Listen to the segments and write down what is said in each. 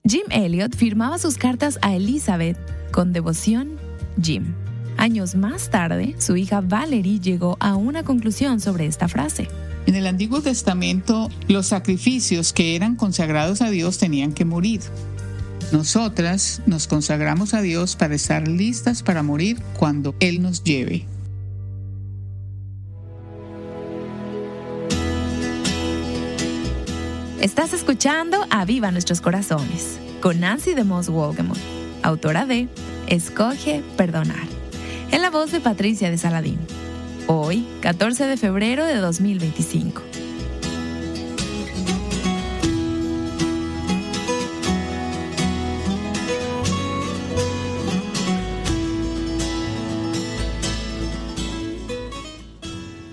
Jim Elliot firmaba sus cartas a Elizabeth con devoción Jim. Años más tarde, su hija Valerie llegó a una conclusión sobre esta frase. En el Antiguo Testamento, los sacrificios que eran consagrados a Dios tenían que morir. Nosotras nos consagramos a Dios para estar listas para morir cuando Él nos lleve. Estás escuchando Aviva Nuestros Corazones con Nancy DeMoss Wolgemuth, autora de Escoge Perdonar, en la voz de Patricia de Saladín. Hoy, 14 de febrero de 2025.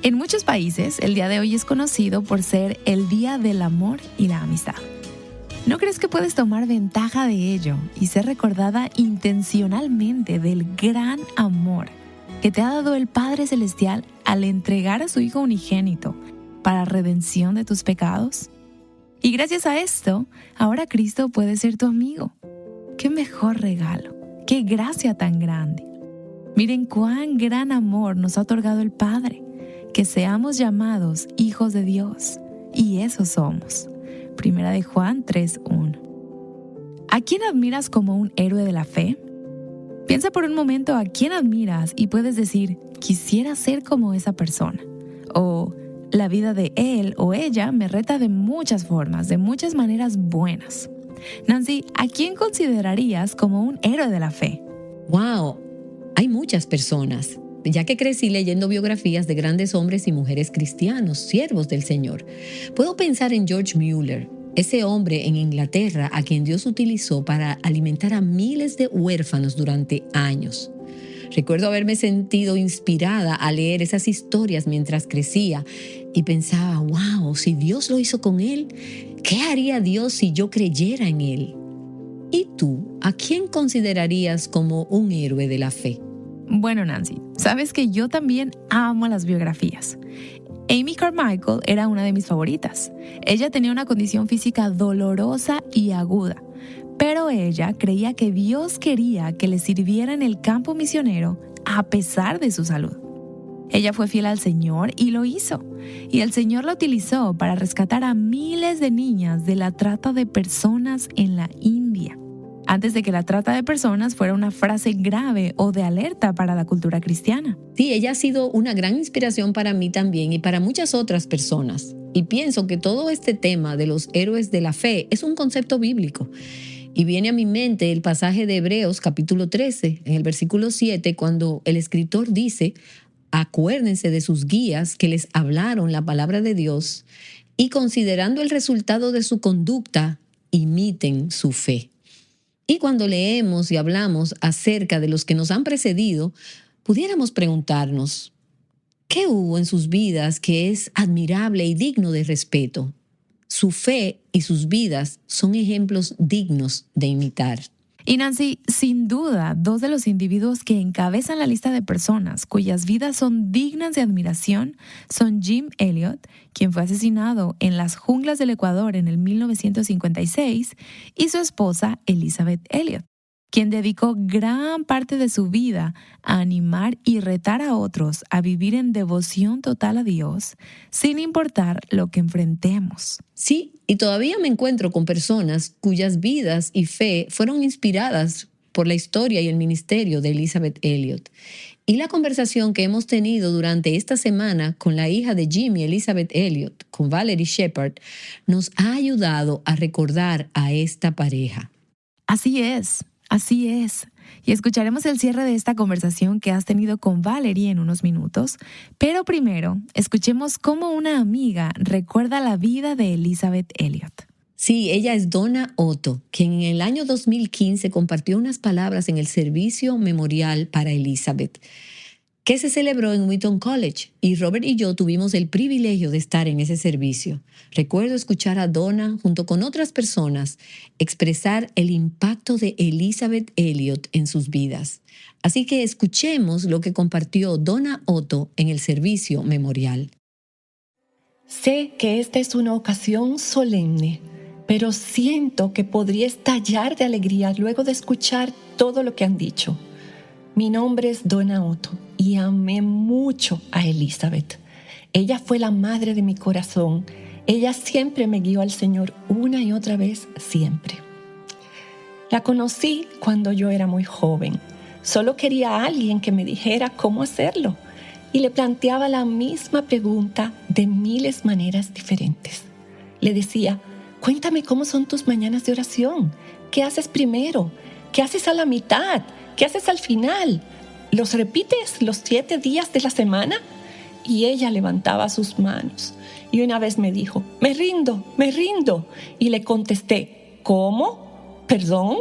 En muchos países, el día de hoy es conocido por ser el Día del Amor y la Amistad. ¿No crees que puedes tomar ventaja de ello y ser recordada intencionalmente del gran amor que te ha dado el Padre Celestial al entregar a su Hijo unigénito para redención de tus pecados? Y gracias a esto, ahora Cristo puede ser tu amigo. ¡Qué mejor regalo! ¡Qué gracia tan grande! Miren cuán gran amor nos ha otorgado el Padre, que seamos llamados hijos de Dios, y eso somos. Primera de Juan 3:1. ¿A quién admiras como un héroe de la fe? Piensa por un momento a quién admiras y puedes decir, quisiera ser como esa persona. O, la vida de él o ella me reta de muchas formas, de muchas maneras buenas. Nancy, ¿a quién considerarías como un héroe de la fe? ¡Wow! Hay muchas personas, ya que crecí leyendo biografías de grandes hombres y mujeres cristianos, siervos del Señor. Puedo pensar en George Mueller, ese hombre en Inglaterra a quien Dios utilizó para alimentar a miles de huérfanos durante años. Recuerdo haberme sentido inspirada a leer esas historias mientras crecía y pensaba, wow, si Dios lo hizo con él, ¿qué haría Dios si yo creyera en él? ¿Y tú, a quién considerarías como un héroe de la fe? Bueno, Nancy, sabes que yo también amo las biografías. Amy Carmichael era una de mis favoritas. Ella tenía una condición física dolorosa y aguda, pero ella creía que Dios quería que le sirviera en el campo misionero a pesar de su salud. Ella fue fiel al Señor y lo hizo. Y el Señor la utilizó para rescatar a miles de niñas de la trata de personas en la India, antes de que la trata de personas fuera una frase grave o de alerta para la cultura cristiana. Sí, ella ha sido una gran inspiración para mí también y para muchas otras personas. Y pienso que todo este tema de los héroes de la fe es un concepto bíblico. Y viene a mi mente el pasaje de Hebreos capítulo 13, en el versículo 7, cuando el escritor dice, acuérdense de sus guías que les hablaron la palabra de Dios y considerando el resultado de su conducta, imiten su fe. Y cuando leemos y hablamos acerca de los que nos han precedido, pudiéramos preguntarnos, ¿qué hubo en sus vidas que es admirable y digno de respeto? Su fe y sus vidas son ejemplos dignos de imitar. Y Nancy, sin duda, dos de los individuos que encabezan la lista de personas cuyas vidas son dignas de admiración son Jim Elliot, quien fue asesinado en las junglas del Ecuador en el 1956, y su esposa Elizabeth Elliot, quien dedicó gran parte de su vida a animar y retar a otros a vivir en devoción total a Dios, sin importar lo que enfrentemos. Sí, y todavía me encuentro con personas cuyas vidas y fe fueron inspiradas por la historia y el ministerio de Elizabeth Elliot. Y la conversación que hemos tenido durante esta semana con la hija de Jim y Elizabeth Elliot, con Valerie Shepard, nos ha ayudado a recordar a esta pareja. Así es. Así es. Y escucharemos el cierre de esta conversación que has tenido con Valerie en unos minutos. Pero primero, escuchemos cómo una amiga recuerda la vida de Elizabeth Elliot. Sí, ella es Donna Otto, quien en el año 2015 compartió unas palabras en el servicio memorial para Elizabeth, que se celebró en Wheaton College, y Robert y yo tuvimos el privilegio de estar en ese servicio. Recuerdo escuchar a Donna, junto con otras personas, expresar el impacto de Elizabeth Elliot en sus vidas. Así que escuchemos lo que compartió Donna Otto en el servicio memorial. Sé que esta es una ocasión solemne, pero siento que podría estallar de alegría luego de escuchar todo lo que han dicho. Mi nombre es Donna Otto y amé mucho a Elizabeth. Ella fue la madre de mi corazón. Ella siempre me guió al Señor una y otra vez, siempre. La conocí cuando yo era muy joven. Solo quería a alguien que me dijera cómo hacerlo y le planteaba la misma pregunta de miles maneras diferentes. Le decía: cuéntame cómo son tus mañanas de oración. ¿Qué haces primero? ¿Qué haces a la mitad? ¿Qué haces al final? ¿Los repites los 7 días de la semana? Y ella levantaba sus manos y una vez me dijo: me rindo. Y le contesté: ¿cómo? ¿Perdón?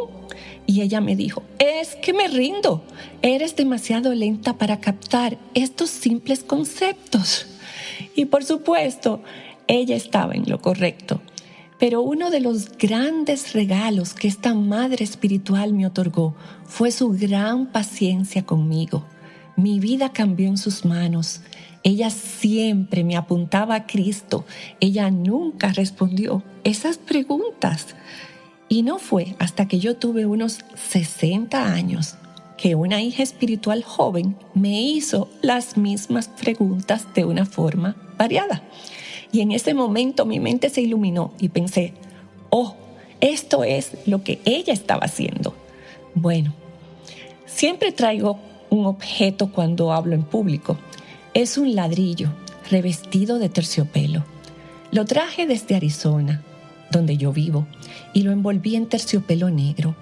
Y ella me dijo: es que me rindo. Eres demasiado lenta para captar estos simples conceptos. Y por supuesto, ella estaba en lo correcto. Pero uno de los grandes regalos que esta madre espiritual me otorgó fue su gran paciencia conmigo. Mi vida cambió en sus manos. Ella siempre me apuntaba a Cristo. Ella nunca respondió esas preguntas. Y no fue hasta que yo tuve unos 60 años que una hija espiritual joven me hizo las mismas preguntas de una forma variada. Y en ese momento mi mente se iluminó y pensé: oh, esto es lo que ella estaba haciendo. Bueno, siempre traigo un objeto cuando hablo en público. Es un ladrillo revestido de terciopelo. Lo traje desde Arizona, donde yo vivo, y lo envolví en terciopelo negro,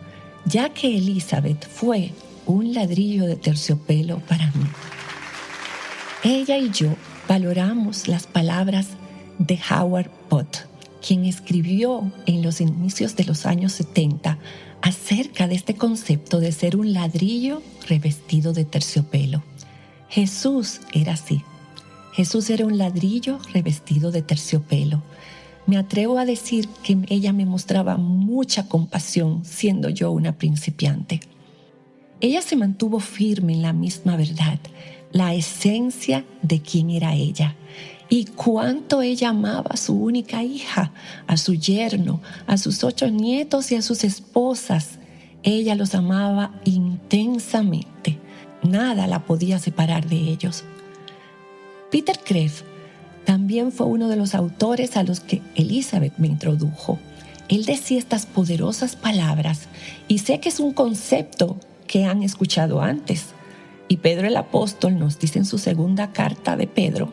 ya que Elizabeth fue un ladrillo de terciopelo para mí. Ella y yo valoramos las palabras de Howard Pott, quien escribió en los inicios de los años 70 acerca de este concepto de ser un ladrillo revestido de terciopelo. Jesús era así. Jesús era un ladrillo revestido de terciopelo. Me atrevo a decir que ella me mostraba mucha compasión siendo yo una principiante. Ella se mantuvo firme en la misma verdad, la esencia de quién era ella. Y cuánto ella amaba a su única hija, a su yerno, a sus 8 nietos y a sus esposas. Ella los amaba intensamente. Nada la podía separar de ellos. Peter Kreeft también fue uno de los autores a los que Elizabeth me introdujo. Él decía estas poderosas palabras y sé que es un concepto que han escuchado antes. Y Pedro el apóstol nos dice en su segunda carta de Pedro: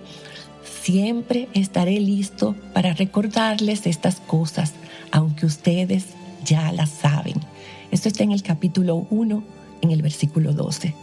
siempre estaré listo para recordarles estas cosas, aunque ustedes ya las saben. Esto está en el capítulo 1, en el versículo 12.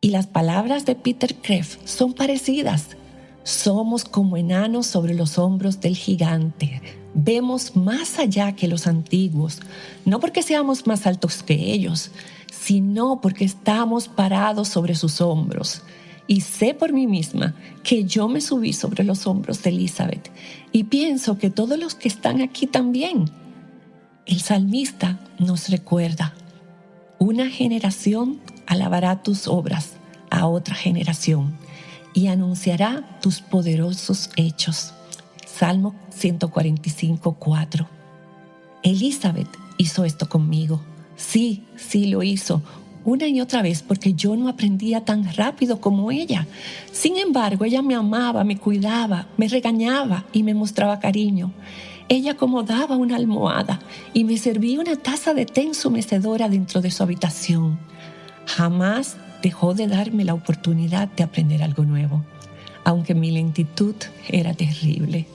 Y las palabras de Peter Kreeft son parecidas. Somos como enanos sobre los hombros del gigante. Vemos más allá que los antiguos, no porque seamos más altos que ellos, sino porque estamos parados sobre sus hombros. Y sé por mí misma que yo me subí sobre los hombros de Elizabeth y pienso que todos los que están aquí también. El salmista nos recuerda: una generación alabará tus obras a otra generación y anunciará tus poderosos hechos. Salmo 145:4. Elizabeth hizo esto conmigo. Sí lo hizo. Una y otra vez, porque yo no aprendía tan rápido como ella. Sin embargo, ella me amaba, me cuidaba, me regañaba y me mostraba cariño. Ella acomodaba una almohada y me servía una taza de té en su mecedora dentro de su habitación. Jamás dejó de darme la oportunidad de aprender algo nuevo, aunque mi lentitud era terrible.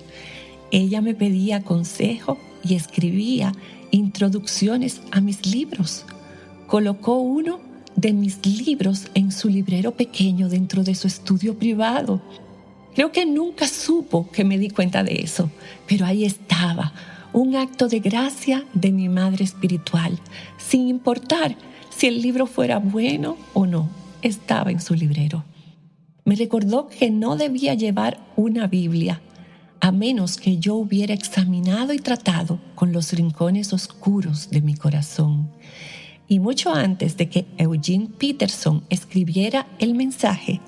Ella me pedía consejo y escribía introducciones a mis libros. Colocó uno de mis libros en su librero pequeño dentro de su estudio privado. Creo que nunca supo que me di cuenta de eso, pero ahí estaba, un acto de gracia de mi madre espiritual, sin importar si el libro fuera bueno o no, estaba en su librero. Me recordó que no debía llevar una Biblia, a menos que yo hubiera examinado y tratado con los rincones oscuros de mi corazón. Y mucho antes de que Eugene Peterson escribiera el mensaje,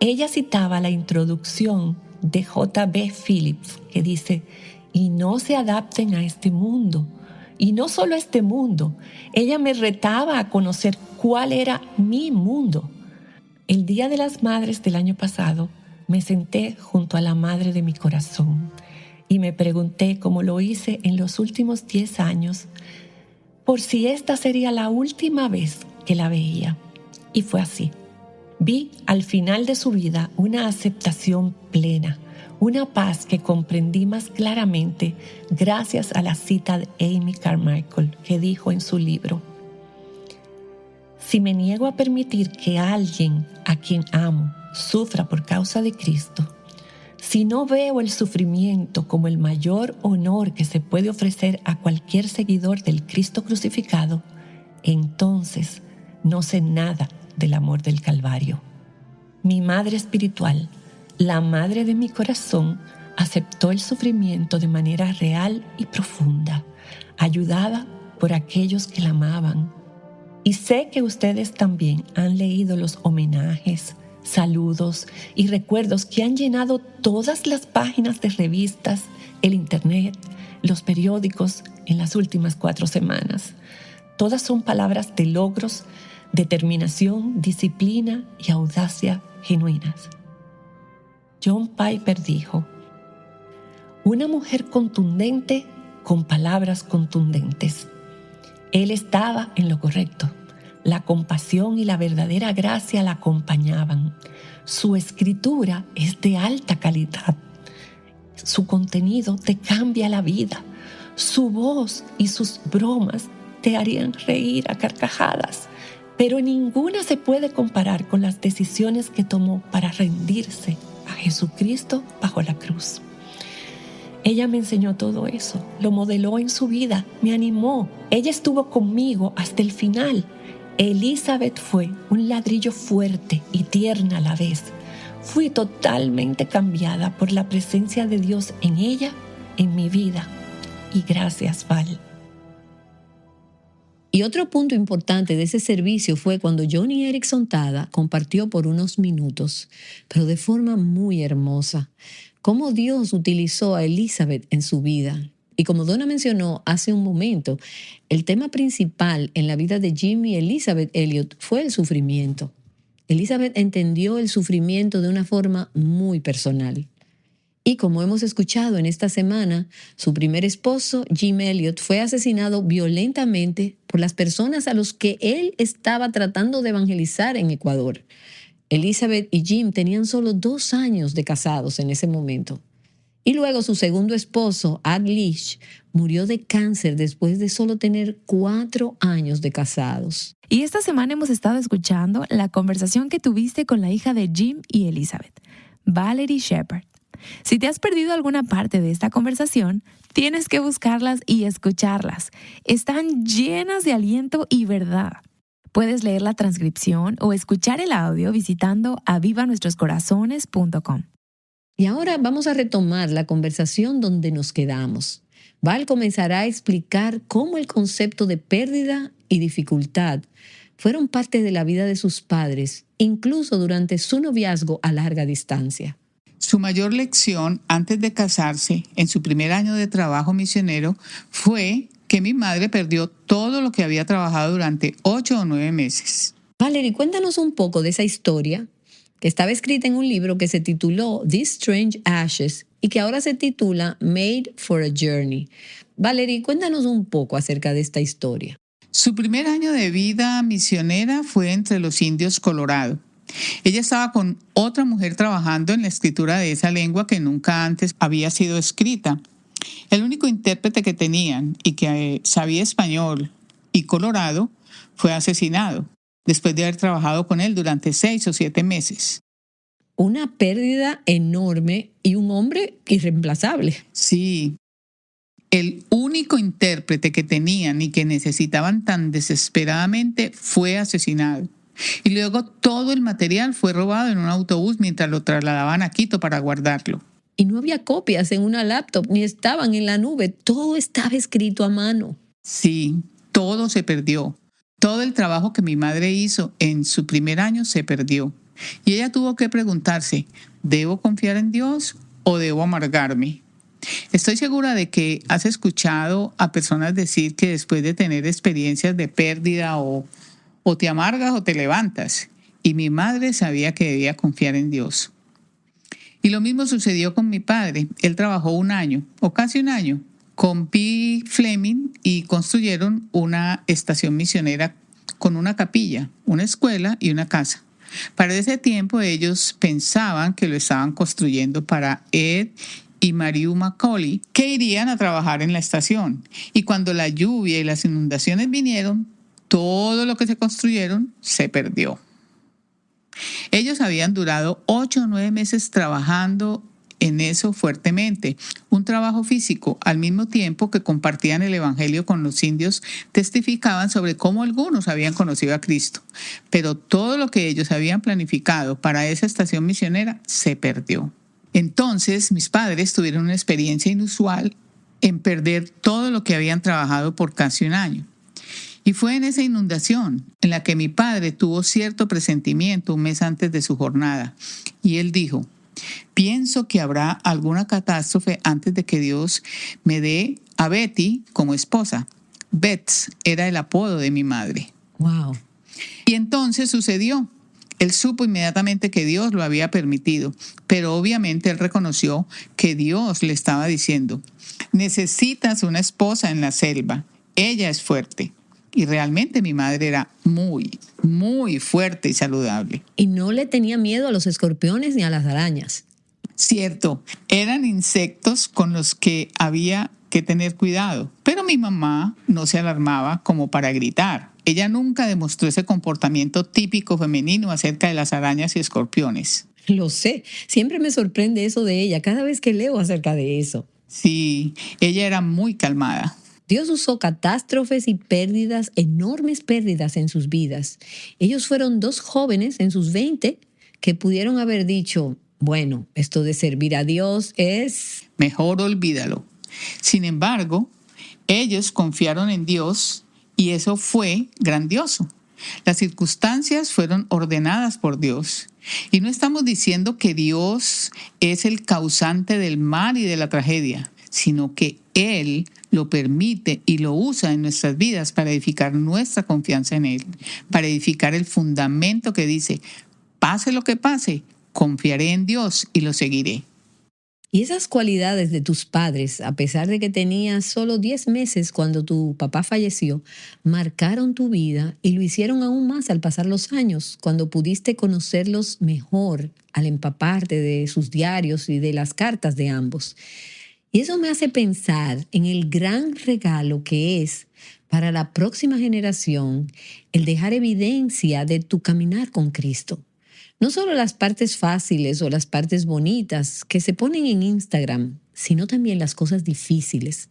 ella citaba la introducción de J.B. Phillips, que dice: y no se adapten a este mundo. Y no solo a este mundo, ella me retaba a conocer cuál era mi mundo. El Día de las Madres del año pasado, me senté junto a la madre de mi corazón y me pregunté, como lo hice en los últimos 10 años, por si esta sería la última vez que la veía. Y fue así. Vi al final de su vida una aceptación plena, una paz que comprendí más claramente gracias a la cita de Amy Carmichael que dijo en su libro: si me niego a permitir que alguien a quien amo sufra por causa de Cristo, si no veo el sufrimiento como el mayor honor que se puede ofrecer a cualquier seguidor del Cristo crucificado, entonces no sé nada del amor del Calvario. Mi madre espiritual, la madre de mi corazón, aceptó el sufrimiento de manera real y profunda, ayudada por aquellos que la amaban. Y sé que ustedes también han leído los homenajes, saludos y recuerdos que han llenado todas las páginas de revistas, el internet, los periódicos en las últimas 4 semanas. Todas son palabras de logros, determinación, disciplina y audacia genuinas. John Piper dijo: una mujer contundente con palabras contundentes. Él estaba en lo correcto. La compasión y la verdadera gracia la acompañaban. Su escritura es de alta calidad. Su contenido te cambia la vida. Su voz y sus bromas te harían reír a carcajadas, pero ninguna se puede comparar con las decisiones que tomó para rendirse a Jesucristo bajo la cruz. Ella me enseñó todo eso, lo modeló en su vida, me animó. Ella estuvo conmigo hasta el final. Elizabeth fue un ladrillo fuerte y tierna a la vez. Fui totalmente cambiada por la presencia de Dios en ella, en mi vida. Y gracias, Val. Y otro punto importante de ese servicio fue cuando Joni Eareckson Tada compartió por unos minutos, pero de forma muy hermosa, cómo Dios utilizó a Elizabeth en su vida. Y como Donna mencionó hace un momento, el tema principal en la vida de Jim y Elizabeth Elliot fue el sufrimiento. Elizabeth entendió el sufrimiento de una forma muy personal. Y como hemos escuchado en esta semana, su primer esposo, Jim Elliot, fue asesinado violentamente por las personas a los que él estaba tratando de evangelizar en Ecuador. Elizabeth y Jim tenían solo 2 años de casados en ese momento. Y luego su segundo esposo, Ad Leach, murió de cáncer después de solo tener 4 años de casados. Y esta semana hemos estado escuchando la conversación que tuviste con la hija de Jim y Elizabeth, Valerie Shepard. Si te has perdido alguna parte de esta conversación, tienes que buscarlas y escucharlas. Están llenas de aliento y verdad. Puedes leer la transcripción o escuchar el audio visitando avivanuestroscorazones.com. Y ahora vamos a retomar la conversación donde nos quedamos. Val comenzará a explicar cómo el concepto de pérdida y dificultad fueron parte de la vida de sus padres, incluso durante su noviazgo a larga distancia. Su mayor lección antes de casarse, en su primer año de trabajo misionero, fue que mi madre perdió todo lo que había trabajado durante 8 o 9 meses. Valerie, cuéntanos un poco de esa historia que estaba escrita en un libro que se tituló These Strange Ashes y que ahora se titula Made for a Journey. Valerie, cuéntanos un poco acerca de esta historia. Su primer año de vida misionera fue entre los indios Colorado. Ella estaba con otra mujer trabajando en la escritura de esa lengua que nunca antes había sido escrita. El único intérprete que tenían y que sabía español y colorado fue asesinado después de haber trabajado con él durante 6 o 7 meses. Una pérdida enorme y un hombre irreemplazable. Sí, el único intérprete que tenían y que necesitaban tan desesperadamente fue asesinado. Y luego todo el material fue robado en un autobús mientras lo trasladaban a Quito para guardarlo. Y no había copias en una laptop, ni estaban en la nube. Todo estaba escrito a mano. Sí, todo se perdió. Todo el trabajo que mi madre hizo en su primer año se perdió. Y ella tuvo que preguntarse, ¿debo confiar en Dios o debo amargarme? Estoy segura de que has escuchado a personas decir que después de tener experiencias de pérdida o te amargas o te levantas. Y mi madre sabía que debía confiar en Dios. Y lo mismo sucedió con mi padre. Él trabajó 1 año, o casi 1 año, con P. Fleming y construyeron una estación misionera con una capilla, una escuela y una casa. Para ese tiempo ellos pensaban que lo estaban construyendo para Ed y Mariu Macaulay, que irían a trabajar en la estación. Y cuando la lluvia y las inundaciones vinieron, todo lo que se construyeron se perdió. Ellos habían durado 8 o 9 meses trabajando en eso fuertemente, un trabajo físico, al mismo tiempo que compartían el evangelio con los indios, testificaban sobre cómo algunos habían conocido a Cristo. Pero todo lo que ellos habían planificado para esa estación misionera se perdió. Entonces mis padres tuvieron una experiencia inusual en perder todo lo que habían trabajado por casi 1 año. Y fue en esa inundación en la que mi padre tuvo cierto presentimiento 1 mes antes de su jornada. Y él dijo: pienso que habrá alguna catástrofe antes de que Dios me dé a Betty como esposa. Bets era el apodo de mi madre. Wow. Y entonces sucedió. Él supo inmediatamente que Dios lo había permitido, pero obviamente él reconoció que Dios le estaba diciendo: necesitas una esposa en la selva, ella es fuerte. Y realmente mi madre era muy, muy fuerte y saludable. Y no le tenía miedo a los escorpiones ni a las arañas. Cierto, eran insectos con los que había que tener cuidado, pero mi mamá no se alarmaba como para gritar. Ella nunca demostró ese comportamiento típico femenino acerca de las arañas y escorpiones. Lo sé, siempre me sorprende eso de ella, cada vez que leo acerca de eso. Sí, ella era muy calmada. Dios usó catástrofes y pérdidas, enormes pérdidas en sus vidas. Ellos fueron 2 jóvenes en sus 20 que pudieron haber dicho: bueno, esto de servir a Dios es... mejor olvídalo. Sin embargo, ellos confiaron en Dios y eso fue grandioso. Las circunstancias fueron ordenadas por Dios. Y no estamos diciendo que Dios es el causante del mal y de la tragedia, sino que Él lo permite y lo usa en nuestras vidas para edificar nuestra confianza en Él, para edificar el fundamento que dice: pase lo que pase, confiaré en Dios y lo seguiré. Y esas cualidades de tus padres, a pesar de que tenías solo 10 meses cuando tu papá falleció, marcaron tu vida y lo hicieron aún más al pasar los años, cuando pudiste conocerlos mejor al empaparte de sus diarios y de las cartas de ambos. Y eso me hace pensar en el gran regalo que es para la próxima generación el dejar evidencia de tu caminar con Cristo. No solo las partes fáciles o las partes bonitas que se ponen en Instagram, sino también las cosas difíciles.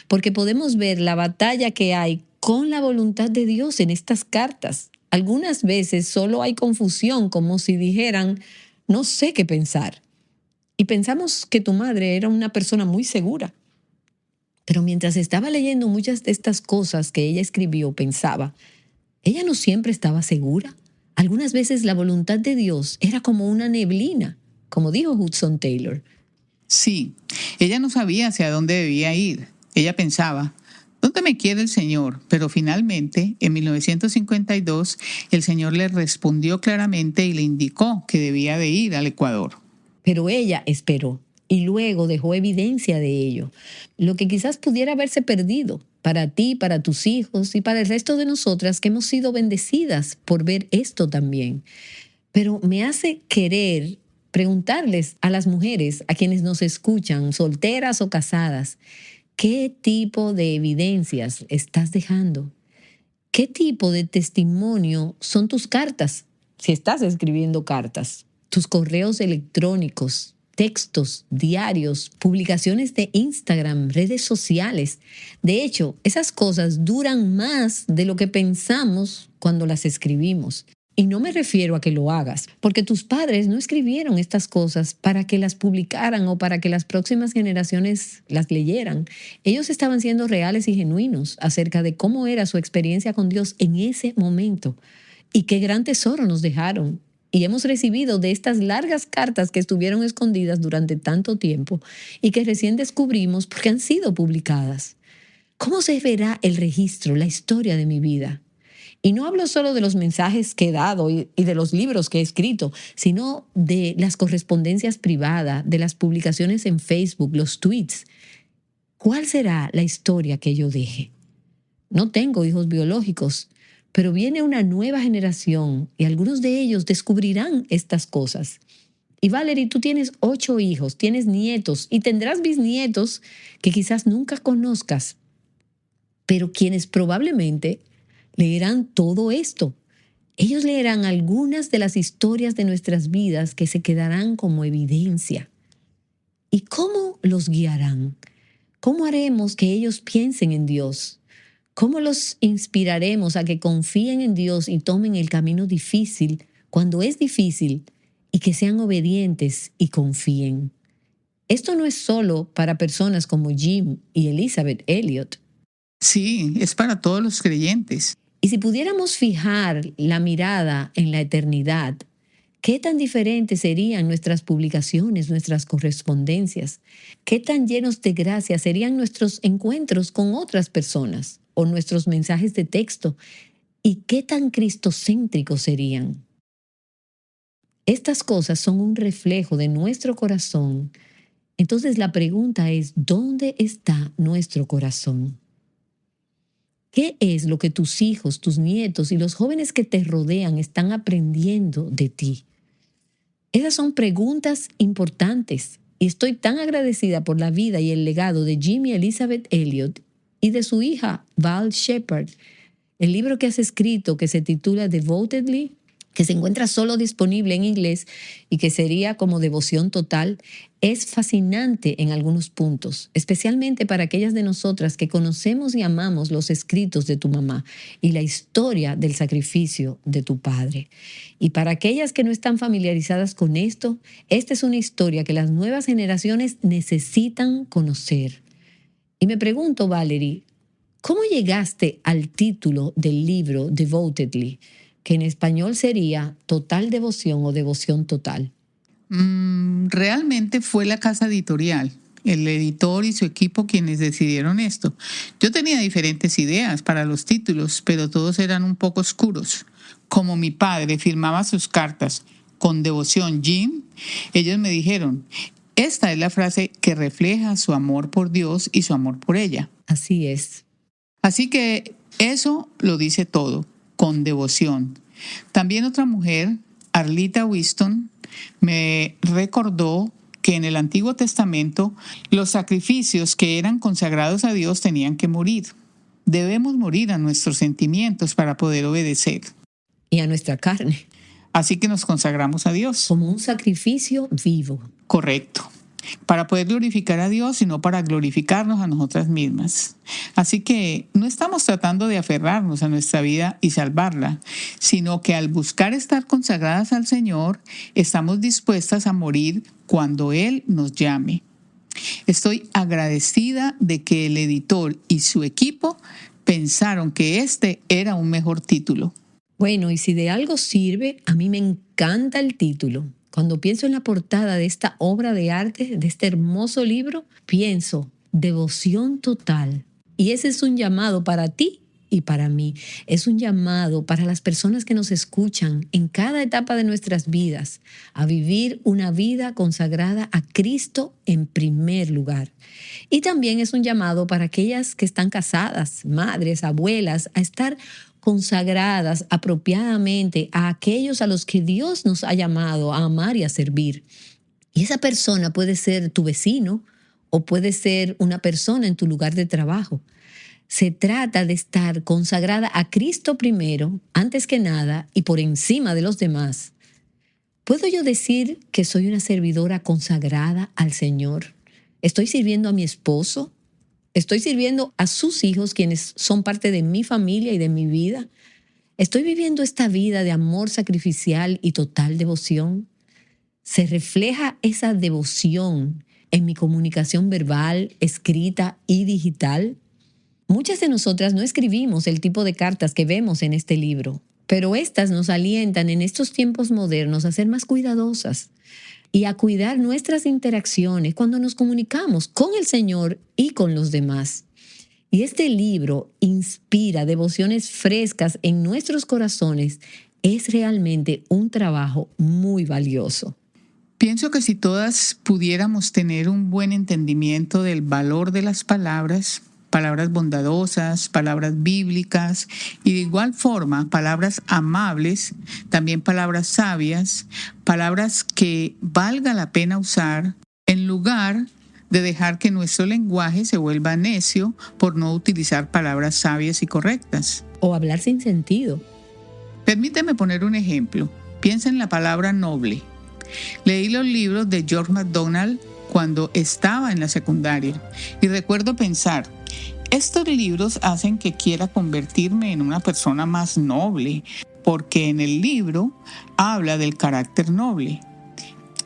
Porque podemos ver la batalla que hay con la voluntad de Dios en estas cartas. Algunas veces solo hay confusión, como si dijeran: no sé qué pensar. Y pensamos que tu madre era una persona muy segura. Pero mientras estaba leyendo muchas de estas cosas que ella escribió, pensaba: ella no siempre estaba segura. Algunas veces la voluntad de Dios era como una neblina, como dijo Hudson Taylor. Sí, ella no sabía hacia dónde debía ir. Ella pensaba: ¿dónde me quiere el Señor? Pero finalmente, en 1952, el Señor le respondió claramente y le indicó que debía de ir al Ecuador. Pero ella esperó y luego dejó evidencia de ello, lo que quizás pudiera haberse perdido para ti, para tus hijos y para el resto de nosotras que hemos sido bendecidas por ver esto también. Pero me hace querer preguntarles a las mujeres, a quienes nos escuchan, solteras o casadas, ¿qué tipo de evidencias estás dejando? ¿Qué tipo de testimonio son tus cartas? Si estás escribiendo cartas, tus correos electrónicos, textos, diarios, publicaciones de Instagram, redes sociales. De hecho, esas cosas duran más de lo que pensamos cuando las escribimos. Y no me refiero a que lo hagas, porque tus padres no escribieron estas cosas para que las publicaran o para que las próximas generaciones las leyeran. Ellos estaban siendo reales y genuinos acerca de cómo era su experiencia con Dios en ese momento y qué gran tesoro nos dejaron. Y hemos recibido de estas largas cartas que estuvieron escondidas durante tanto tiempo y que recién descubrimos porque han sido publicadas. ¿Cómo se verá el registro, la historia de mi vida? Y no hablo solo de los mensajes que he dado y de los libros que he escrito, sino de las correspondencias privadas, de las publicaciones en Facebook, los tweets. ¿Cuál será la historia que yo deje? No tengo hijos biológicos, pero viene una nueva generación y algunos de ellos descubrirán estas cosas. Y Valerie, tú tienes 8 hijos, tienes nietos y tendrás bisnietos que quizás nunca conozcas, pero quienes probablemente leerán todo esto. Ellos leerán algunas de las historias de nuestras vidas que se quedarán como evidencia. ¿Y cómo los guiarán? ¿Cómo haremos que ellos piensen en Dios? ¿Cómo los inspiraremos a que confíen en Dios y tomen el camino difícil cuando es difícil y que sean obedientes y confíen? Esto no es solo para personas como Jim y Elizabeth Elliot. Sí, es para todos los creyentes. Y si pudiéramos fijar la mirada en la eternidad, ¿qué tan diferentes serían nuestras publicaciones, nuestras correspondencias? ¿Qué tan llenos de gracia serían nuestros encuentros con otras personas o nuestros mensajes de texto? ¿Y qué tan cristocéntricos serían? Estas cosas son un reflejo de nuestro corazón. Entonces la pregunta es, ¿dónde está nuestro corazón? ¿Qué es lo que tus hijos, tus nietos y los jóvenes que te rodean están aprendiendo de ti? Esas son preguntas importantes y estoy tan agradecida por la vida y el legado de Jim y Elizabeth Elliot y de su hija Val Shepard. El libro que has escrito, que se titula Devotedly, que se encuentra solo disponible en inglés y que sería como devoción total, es fascinante en algunos puntos, especialmente para aquellas de nosotras que conocemos y amamos los escritos de tu mamá y la historia del sacrificio de tu padre. Y para aquellas que no están familiarizadas con esto, esta es una historia que las nuevas generaciones necesitan conocer. Y me pregunto, Valerie, ¿cómo llegaste al título del libro Devotedly, que en español sería Total Devoción o Devoción Total? Realmente fue la casa editorial, el editor y su equipo quienes decidieron esto. Yo tenía diferentes ideas para los títulos, pero todos eran un poco oscuros. Como mi padre firmaba sus cartas con devoción Jim, ellos me dijeron, esta es la frase que refleja su amor por Dios y su amor por ella. Así es. Así que eso lo dice todo, con devoción. También otra mujer, Arlita Winston, me recordó que en el Antiguo Testamento los sacrificios que eran consagrados a Dios tenían que morir. Debemos morir a nuestros sentimientos para poder obedecer. Y a nuestra carne. Así que nos consagramos a Dios. Como un sacrificio vivo. Correcto. Para poder glorificar a Dios y no para glorificarnos a nosotras mismas. Así que no estamos tratando de aferrarnos a nuestra vida y salvarla, sino que al buscar estar consagradas al Señor, estamos dispuestas a morir cuando Él nos llame. Estoy agradecida de que el editor y su equipo pensaron que este era un mejor título. Bueno, y si de algo sirve, a mí me encanta el título. Cuando pienso en la portada de esta obra de arte, de este hermoso libro, pienso devoción total. Y ese es un llamado para ti y para mí. Es un llamado para las personas que nos escuchan en cada etapa de nuestras vidas a vivir una vida consagrada a Cristo en primer lugar. Y también es un llamado para aquellas que están casadas, madres, abuelas, a estar consagradas apropiadamente a aquellos a los que Dios nos ha llamado a amar y a servir. Y esa persona puede ser tu vecino o puede ser una persona en tu lugar de trabajo. Se trata de estar consagrada a Cristo primero, antes que nada y por encima de los demás. ¿Puedo yo decir que soy una servidora consagrada al Señor? ¿Estoy sirviendo a mi esposo? ¿Estoy sirviendo a sus hijos, quienes son parte de mi familia y de mi vida? ¿Estoy viviendo esta vida de amor sacrificial y total devoción? ¿Se refleja esa devoción en mi comunicación verbal, escrita y digital? Muchas de nosotras no escribimos el tipo de cartas que vemos en este libro, Pero estas nos alientan en estos tiempos modernos a ser más cuidadosas y a cuidar nuestras interacciones cuando nos comunicamos con el Señor y con los demás. Y este libro inspira devociones frescas en nuestros corazones. Es realmente un trabajo muy valioso. Pienso que si todas pudiéramos tener un buen entendimiento del valor de las palabras bondadosas, palabras bíblicas y de igual forma palabras amables, también palabras sabias, palabras que valga la pena usar en lugar de dejar que nuestro lenguaje se vuelva necio por no utilizar palabras sabias y correctas. O hablar sin sentido. Permíteme poner un ejemplo. Piensa en la palabra noble. Leí los libros de George MacDonald cuando estaba en la secundaria y recuerdo pensar, estos libros hacen que quiera convertirme en una persona más noble, porque en el libro habla del carácter noble.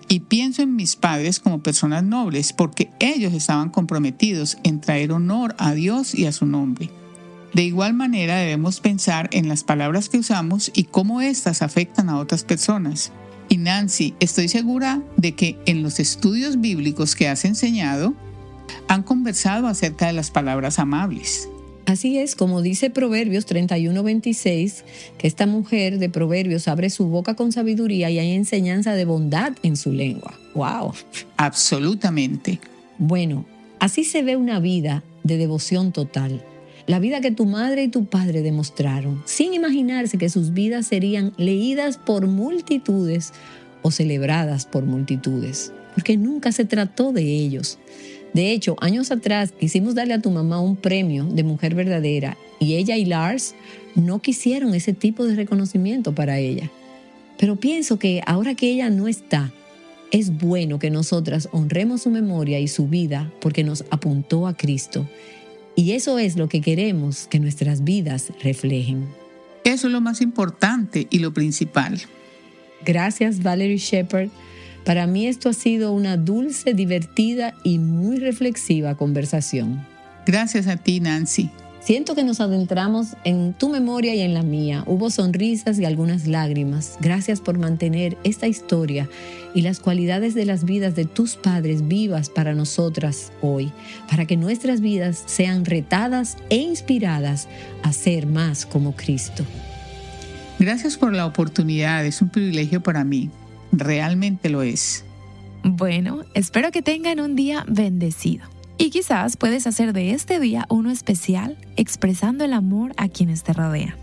Y pienso en mis padres como personas nobles, porque ellos estaban comprometidos en traer honor a Dios y a su nombre. De igual manera debemos pensar en las palabras que usamos y cómo éstas afectan a otras personas. Y Nancy, estoy segura de que en los estudios bíblicos que has enseñado, han conversado acerca de las palabras amables. Así es, como dice Proverbios 31:26, que esta mujer de Proverbios abre su boca con sabiduría y hay enseñanza de bondad en su lengua. ¡Wow! Absolutamente. Bueno, así se ve una vida de devoción total. La vida que tu madre y tu padre demostraron, sin imaginarse que sus vidas serían leídas por multitudes o celebradas por multitudes, porque nunca se trató de ellos. De hecho, años atrás quisimos darle a tu mamá un premio de mujer verdadera y ella y Lars no quisieron ese tipo de reconocimiento para ella. Pero pienso que ahora que ella no está, es bueno que nosotras honremos su memoria y su vida porque nos apuntó a Cristo. Y eso es lo que queremos que nuestras vidas reflejen. Eso es lo más importante y lo principal. Gracias, Valerie Shepard. Para mí esto ha sido una dulce, divertida y muy reflexiva conversación. Gracias a ti, Nancy. Siento que nos adentramos en tu memoria y en la mía. Hubo sonrisas y algunas lágrimas. Gracias por mantener esta historia y las cualidades de las vidas de tus padres vivas para nosotras hoy, para que nuestras vidas sean retadas e inspiradas a ser más como Cristo. Gracias por la oportunidad. Es un privilegio para mí. Realmente lo es. Bueno, espero que tengan un día bendecido. Y quizás puedes hacer de este día uno especial, expresando el amor a quienes te rodean.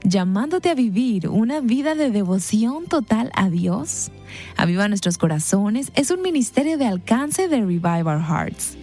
Llamándote a vivir una vida de devoción total a Dios. Aviva Nuestros Corazones es un ministerio de alcance de Revive Our Hearts.